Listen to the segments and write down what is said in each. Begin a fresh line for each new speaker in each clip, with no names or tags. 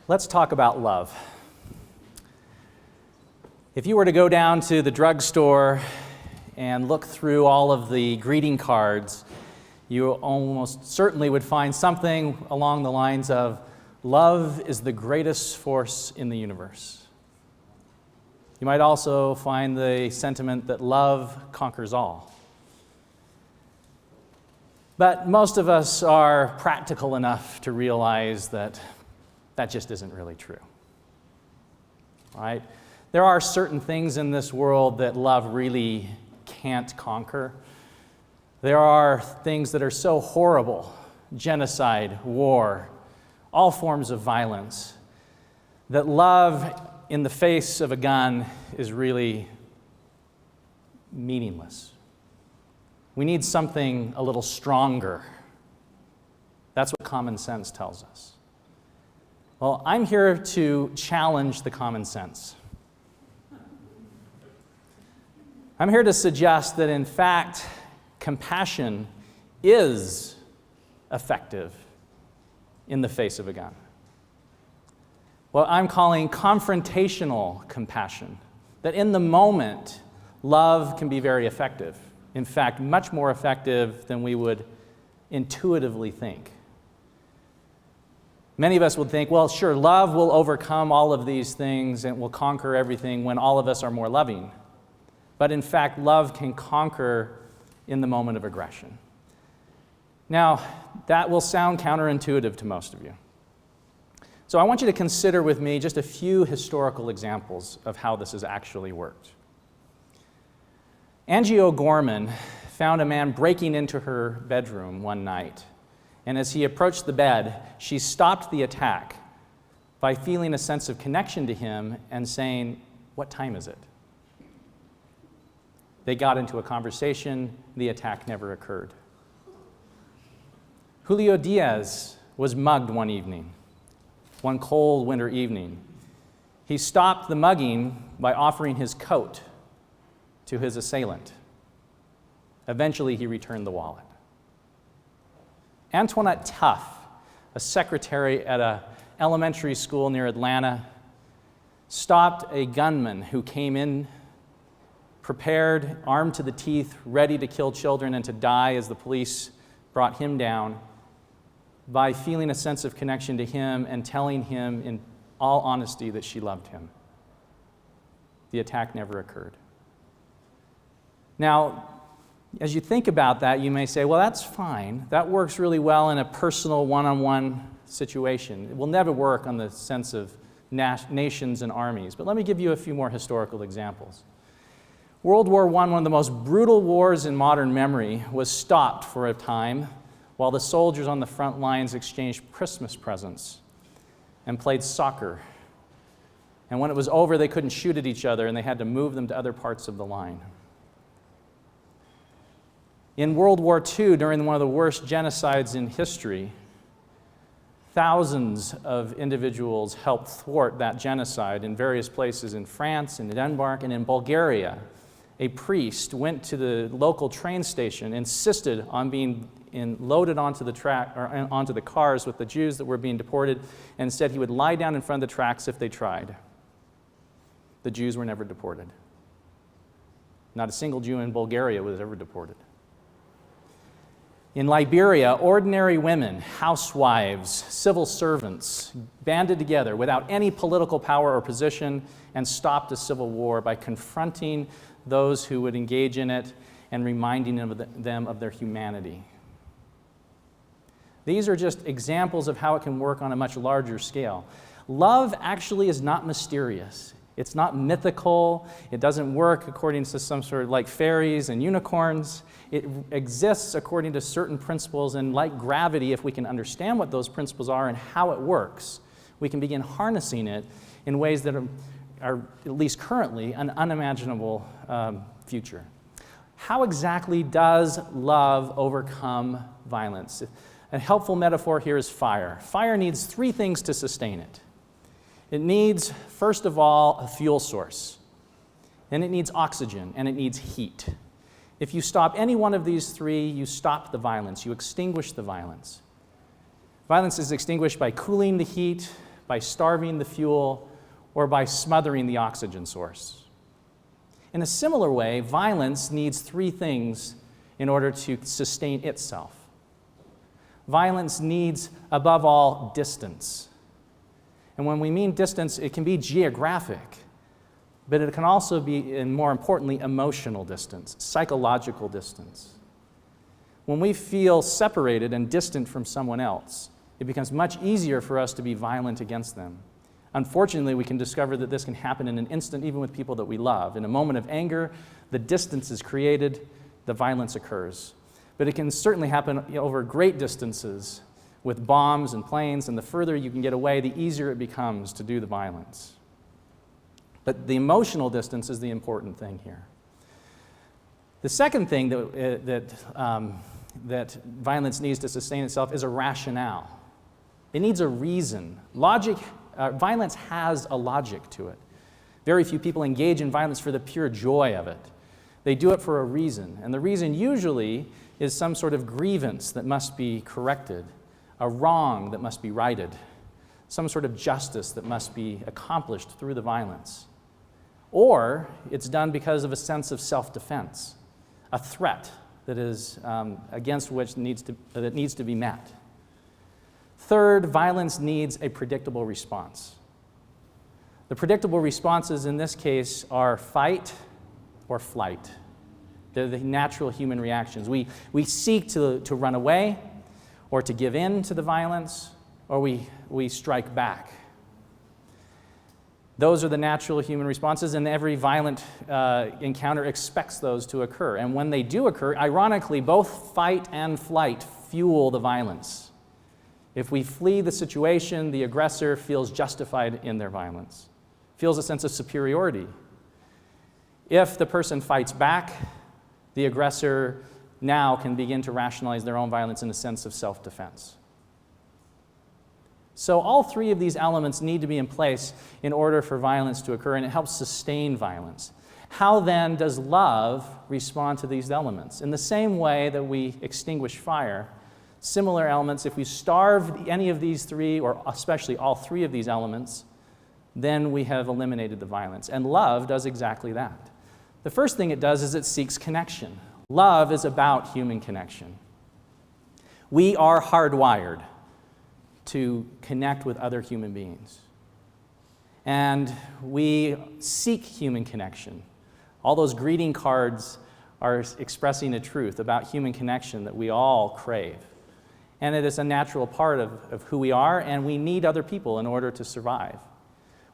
Let's talk about love. If you were to go down to the drugstore and look through all of the greeting cards, you almost certainly would find something along the lines of, "Love is the greatest force in the universe." You might also find the sentiment that love conquers all. But most of us are practical enough to realize that that just isn't really true. Right? There are certain things in this world that love really can't conquer. There are things that are so horrible, genocide, war, all forms of violence, that love in the face of a gun is really meaningless. We need something a little stronger. That's what common sense tells us. Well, I'm here to challenge the common sense. I'm here to suggest that, in fact, compassion is effective in the face of a gun. What I'm calling confrontational compassion, that in the moment, love can be very effective. In fact, much more effective than we would intuitively think. Many of us would think, well, sure, love will overcome all of these things and will conquer everything when all of us are more loving. But in fact, love can conquer in the moment of aggression. Now, that will sound counterintuitive to most of you. So I want you to consider with me just a few historical examples of how this has actually worked. Angie O'Gorman found a man breaking into her bedroom one night. And as he approached the bed, she stopped the attack by feeling a sense of connection to him and saying, "What time is it?" They got into a conversation. The attack never occurred. Julio Diaz was mugged one cold winter evening. He stopped the mugging by offering his coat to his assailant. Eventually, he returned the wallet. Antoinette Tuff, a secretary at an elementary school near Atlanta, stopped a gunman who came in prepared, armed to the teeth, ready to kill children and to die as the police brought him down, by feeling a sense of connection to him and telling him in all honesty that she loved him. The attack never occurred. Now, as you think about that, you may say, well, that's fine. That works really well in a personal one-on-one situation. It will never work on the sense of nations and armies. But let me give you a few more historical examples. World War I, one of the most brutal wars in modern memory, was stopped for a time while the soldiers on the front lines exchanged Christmas presents and played soccer. And when it was over, they couldn't shoot at each other, and they had to move them to other parts of the line. In World War II, during one of the worst genocides in history, thousands of individuals helped thwart that genocide in various places in France, in Denmark, and in Bulgaria. A priest went to the local train station, insisted on being loaded onto the cars with the Jews that were being deported, and said he would lie down in front of the tracks if they tried. The Jews were never deported. Not a single Jew in Bulgaria was ever deported. In Liberia, ordinary women, housewives, civil servants banded together without any political power or position and stopped a civil war by confronting those who would engage in it and reminding them of their humanity. These are just examples of how it can work on a much larger scale. Love actually is not mysterious. It's not mythical. It doesn't work according to some sort of like fairies and unicorns. It exists according to certain principles, and like gravity, if we can understand what those principles are and how it works, we can begin harnessing it in ways that are at least currently, an unimaginable future. How exactly does love overcome violence? A helpful metaphor here is fire. Fire needs three things to sustain it. It needs, first of all, a fuel source. Then it needs oxygen, and it needs heat. If you stop any one of these three, you stop the violence. You extinguish the violence. Violence is extinguished by cooling the heat, by starving the fuel, or by smothering the oxygen source. In a similar way, violence needs three things in order to sustain itself. Violence needs, above all, distance. And when we mean distance, it can be geographic, but it can also be, and more importantly, emotional distance, psychological distance. When we feel separated and distant from someone else, it becomes much easier for us to be violent against them. Unfortunately, we can discover that this can happen in an instant, even with people that we love. In a moment of anger, the distance is created, the violence occurs. But it can certainly happen over great distances with bombs and planes, and the further you can get away, the easier it becomes to do the violence. But the emotional distance is the important thing here. The second thing that violence needs to sustain itself is a rationale. It needs a reason. Violence has a logic to it. Very few people engage in violence for the pure joy of it. They do it for a reason, and the reason usually is some sort of grievance that must be corrected, a wrong that must be righted, some sort of justice that must be accomplished through the violence. Or it's done because of a sense of self-defense, a threat that is against which that needs to be met. Third, violence needs a predictable response. The predictable responses in this case are fight or flight. They're the natural human reactions. We seek to run away or to give in to the violence, or we strike back. Those are the natural human responses, and every violent encounter expects those to occur. And when they do occur, ironically, both fight and flight fuel the violence. If we flee the situation, the aggressor feels justified in their violence, feels a sense of superiority. If the person fights back, the aggressor now can begin to rationalize their own violence in a sense of self-defense. So all three of these elements need to be in place in order for violence to occur, and it helps sustain violence. How then does love respond to these elements? In the same way that we extinguish fire, similar elements, if we starve any of these three, or especially all three of these elements, then we have eliminated the violence. And love does exactly that. The first thing it does is it seeks connection. Love is about human connection. We are hardwired to connect with other human beings. And we seek human connection. All those greeting cards are expressing a truth about human connection that we all crave. And it is a natural part of who we are, and we need other people in order to survive.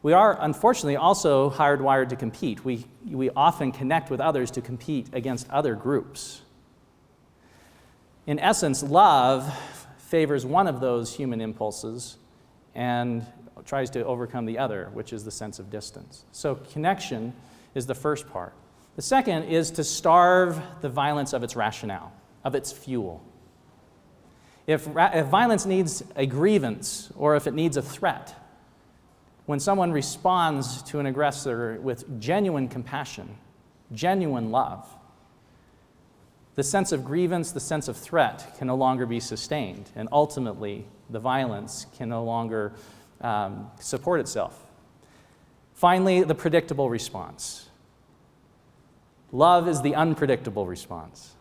We are, unfortunately, also hardwired to compete. We often connect with others to compete against other groups. In essence, love favors one of those human impulses and tries to overcome the other, which is the sense of distance. So connection is the first part. The second is to starve the violence of its rationale, of its fuel. If violence needs a grievance, or if it needs a threat, when someone responds to an aggressor with genuine compassion, genuine love, the sense of grievance, the sense of threat can no longer be sustained, and ultimately the violence can no longer support itself. Finally, the predictable response. Love is the unpredictable response.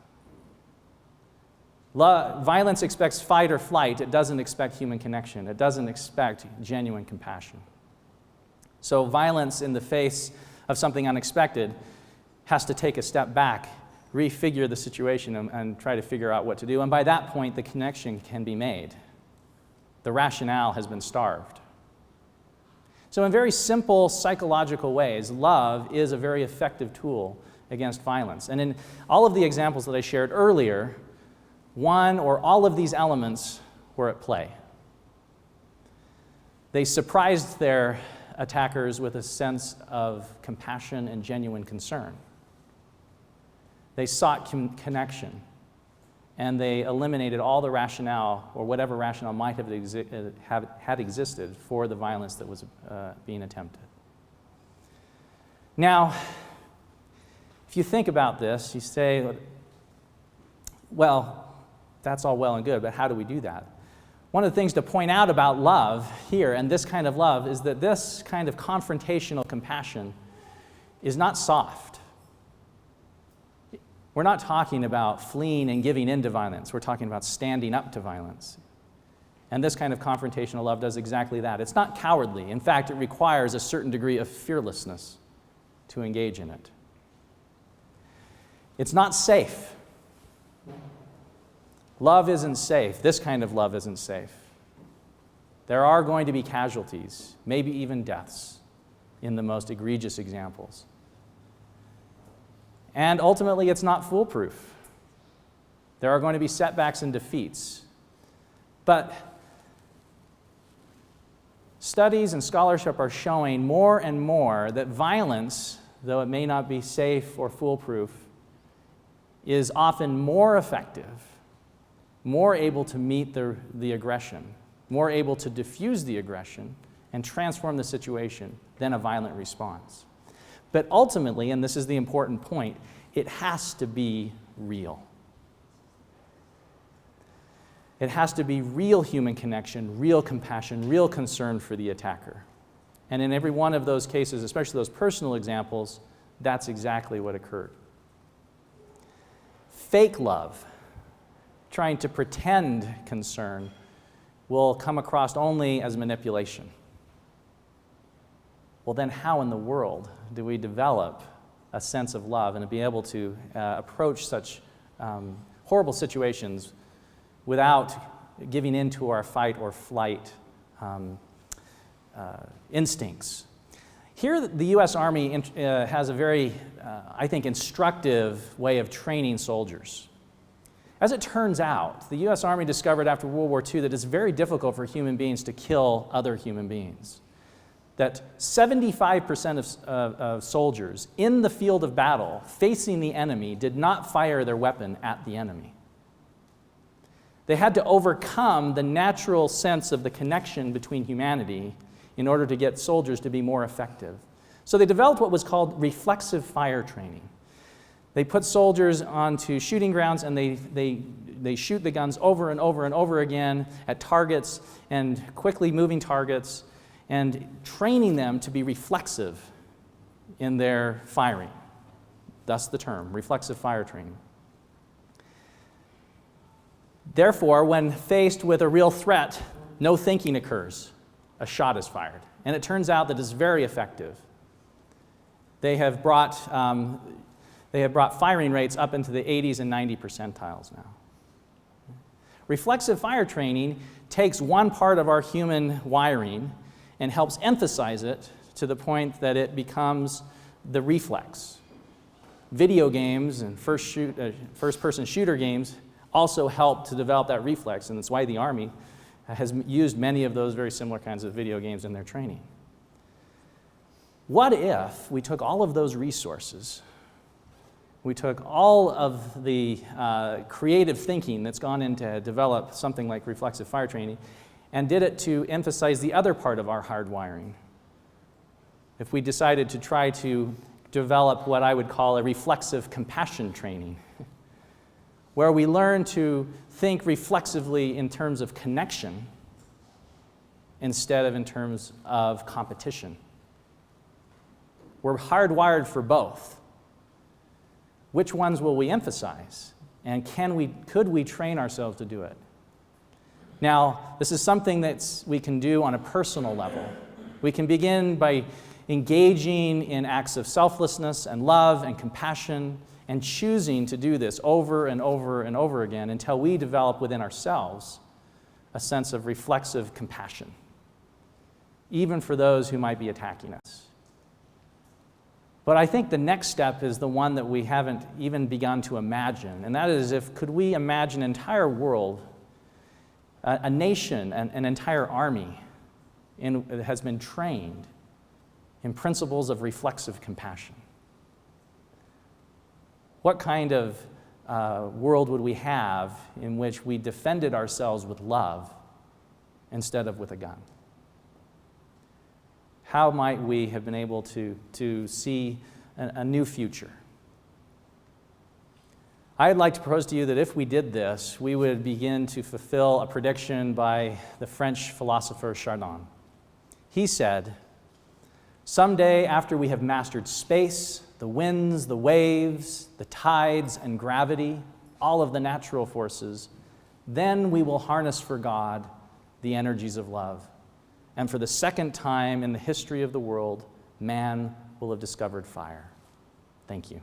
Violence expects fight or flight. It doesn't expect human connection. It doesn't expect genuine compassion. So violence in the face of something unexpected has to take a step back, refigure the situation, and try to figure out what to do. And by that point, the connection can be made. The rationale has been starved. So in very simple psychological ways, love is a very effective tool against violence. And in all of the examples that I shared earlier, one or all of these elements were at play. They surprised their attackers with a sense of compassion and genuine concern. They sought connection, and they eliminated all the rationale, or whatever rationale might have had existed for the violence that was being attempted. Now, if you think about this, you say, well, that's all well and good, but how do we do that? One of the things to point out about love here, and this kind of love, is that this kind of confrontational compassion is not soft. We're not talking about fleeing and giving in to violence. We're talking about standing up to violence. And this kind of confrontational love does exactly that. It's not cowardly. In fact, it requires a certain degree of fearlessness to engage in it. It's not safe. Love isn't safe. This kind of love isn't safe. There are going to be casualties, maybe even deaths, in the most egregious examples. And ultimately, it's not foolproof. There are going to be setbacks and defeats. But studies and scholarship are showing more and more that violence, though it may not be safe or foolproof, is often more effective, more able to meet the aggression, more able to diffuse the aggression and transform the situation than a violent response. But ultimately, and this is the important point, it has to be real. It has to be real human connection, real compassion, real concern for the attacker. And in every one of those cases, especially those personal examples, that's exactly what occurred. Fake love, trying to pretend concern, will come across only as manipulation. Well, then how in the world do we develop a sense of love and be able to approach such horrible situations without giving in to our fight or flight instincts? Here, the U.S. Army has a very, I think, instructive way of training soldiers. As it turns out, the U.S. Army discovered after World War II that it's very difficult for human beings to kill other human beings. That 75% of soldiers in the field of battle facing the enemy did not fire their weapon at the enemy. They had to overcome the natural sense of the connection between humanity in order to get soldiers to be more effective. So they developed what was called reflexive fire training. They put soldiers onto shooting grounds and they shoot the guns over and over and over again at targets and quickly moving targets and training them to be reflexive in their firing. Thus the term, reflexive fire training. Therefore, when faced with a real threat, no thinking occurs. A shot is fired. And it turns out that it's very effective. They have brought firing rates up into the 80s and 90 percentiles now. Reflexive fire training takes one part of our human wiring and helps emphasize it to the point that it becomes the reflex. Video games and first-person shooter games also help to develop that reflex, and that's why the Army has used many of those very similar kinds of video games in their training. What if we took all of those resources, we took all of the creative thinking that's gone into develop something like reflexive fire training and did it to emphasize the other part of our hardwiring? If we decided to try to develop what I would call a reflexive compassion training, where we learn to think reflexively in terms of connection instead of in terms of competition. We're hardwired for both. Which ones will we emphasize? And could we train ourselves to do it? Now, this is something that we can do on a personal level. We can begin by engaging in acts of selflessness and love and compassion and choosing to do this over and over and over again until we develop within ourselves a sense of reflexive compassion, even for those who might be attacking us. But I think the next step is the one that we haven't even begun to imagine, and that is could we imagine an entire world, a nation, an entire army that has been trained in principles of reflexive compassion. What kind of world would we have in which we defended ourselves with love instead of with a gun? How might we have been able to see a new future? I'd like to propose to you that if we did this, we would begin to fulfill a prediction by the French philosopher Chardin. He said, "Someday, after we have mastered space, the winds, the waves, the tides, and gravity, all of the natural forces, then we will harness for God the energies of love. And for the second time in the history of the world, man will have discovered fire." Thank you.